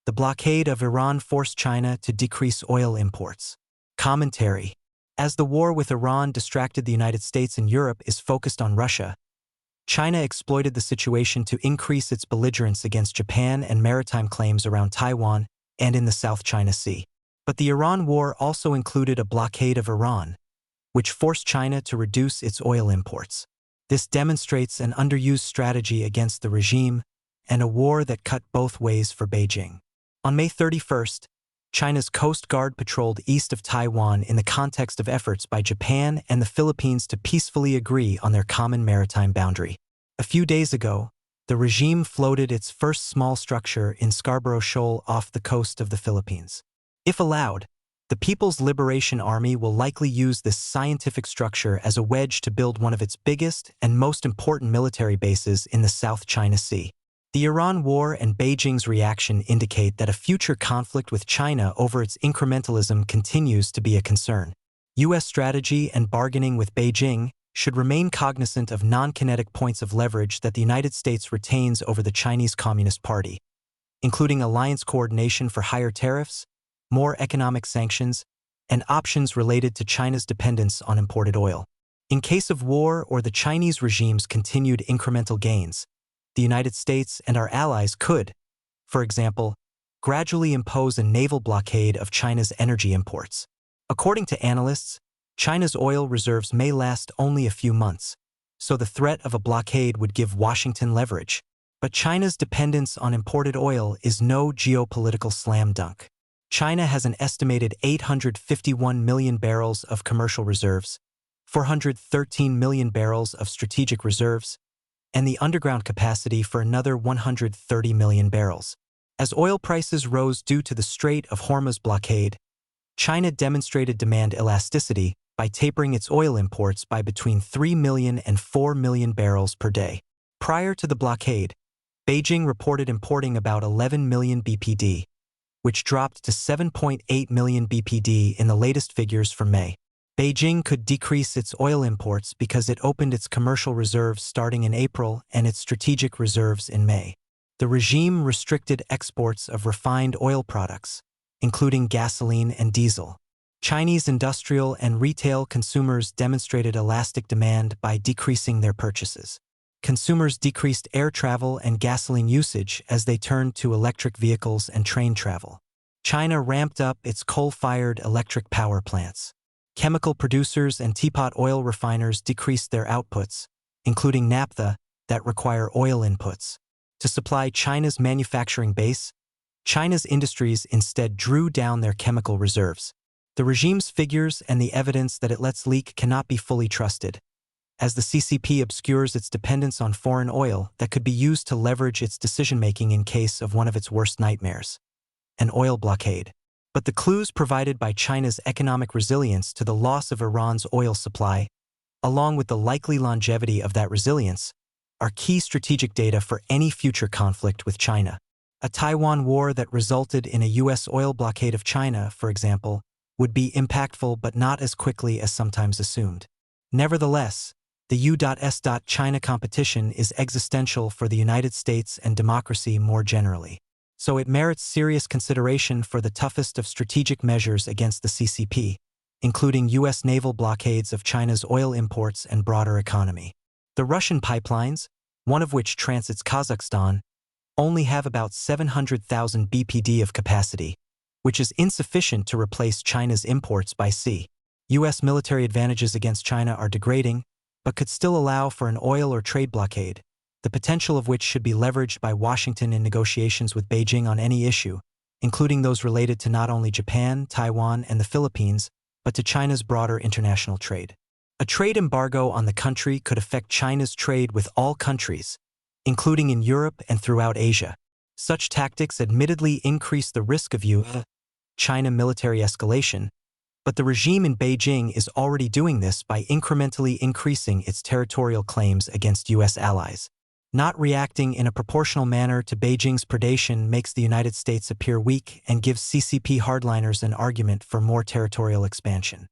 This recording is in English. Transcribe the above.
The blockade of Iran forced China to decrease oil imports. Commentary. As the war with Iran distracted the United States and Europe is focused on Russia, China exploited the situation to increase its belligerence against Japan and maritime claims around Taiwan and in the South China Sea. But the Iran war also included a blockade of Iran, which forced China to reduce its oil imports. This demonstrates an underused strategy against the regime and a war that cut both ways for Beijing. On May 31st, China's Coast Guard patrolled east of Taiwan in the context of efforts by Japan and the Philippines to peacefully agree on their common maritime boundary. A few days ago, the regime floated its first small structure in Scarborough Shoal off the coast of the Philippines. If allowed, the People's Liberation Army will likely use this scientific structure as a wedge to build one of its biggest and most important military bases in the South China Sea. The Iran war and Beijing's reaction indicate that a future conflict with China over its incrementalism continues to be a concern. U.S. strategy and bargaining with Beijing should remain cognizant of non-kinetic points of leverage that the United States retains over the Chinese Communist Party, including alliance coordination for higher tariffs, more economic sanctions, and options related to China's dependence on imported oil. In case of war or the Chinese regime's continued incremental gains, the United States and our allies could, for example, gradually impose a naval blockade of China's energy imports. According to analysts, China's oil reserves may last only a few months, so the threat of a blockade would give Washington leverage. But China's dependence on imported oil is no geopolitical slam dunk. China has an estimated 851 million barrels of commercial reserves, 413 million barrels of strategic reserves, and the underground capacity for another 130 million barrels. As oil prices rose due to the Strait of Hormuz blockade, China demonstrated demand elasticity by tapering its oil imports by between 3 million and 4 million barrels per day. Prior to the blockade, Beijing reported importing about 11 million BPD, which dropped to 7.8 million BPD in the latest figures for May. Beijing could decrease its oil imports because it opened its commercial reserves starting in April and its strategic reserves in May. The regime restricted exports of refined oil products, including gasoline and diesel. Chinese industrial and retail consumers demonstrated elastic demand by decreasing their purchases. Consumers decreased air travel and gasoline usage as they turned to electric vehicles and train travel. China ramped up its coal-fired electric power plants. Chemical producers and teapot oil refiners decreased their outputs, including naphtha, that require oil inputs. To supply China's manufacturing base, China's industries instead drew down their chemical reserves. The regime's figures and the evidence that it lets leak cannot be fully trusted, as the CCP obscures its dependence on foreign oil that could be used to leverage its decision-making in case of one of its worst nightmares, an oil blockade. But the clues provided by China's economic resilience to the loss of Iran's oil supply, along with the likely longevity of that resilience, are key strategic data for any future conflict with China. A Taiwan war that resulted in a U.S. oil blockade of China, for example, would be impactful but not as quickly as sometimes assumed. Nevertheless, the U.S. China competition is existential for the United States and democracy more generally. So it merits serious consideration for the toughest of strategic measures against the CCP, including U.S. naval blockades of China's oil imports and broader economy. The Russian pipelines, one of which transits Kazakhstan, only have about 700,000 BPD of capacity, which is insufficient to replace China's imports by sea. U.S. military advantages against China are degrading, but could still allow for an oil or trade blockade, the potential of which should be leveraged by Washington in negotiations with Beijing on any issue, including those related to not only Japan, Taiwan, and the Philippines, but to China's broader international trade. A trade embargo on the country could affect China's trade with all countries, including in Europe and throughout Asia. Such tactics admittedly increase the risk of U.S.-China military escalation, but the regime in Beijing is already doing this by incrementally increasing its territorial claims against U.S. allies. Not reacting in a proportional manner to Beijing's predation makes the United States appear weak and gives CCP hardliners an argument for more territorial expansion.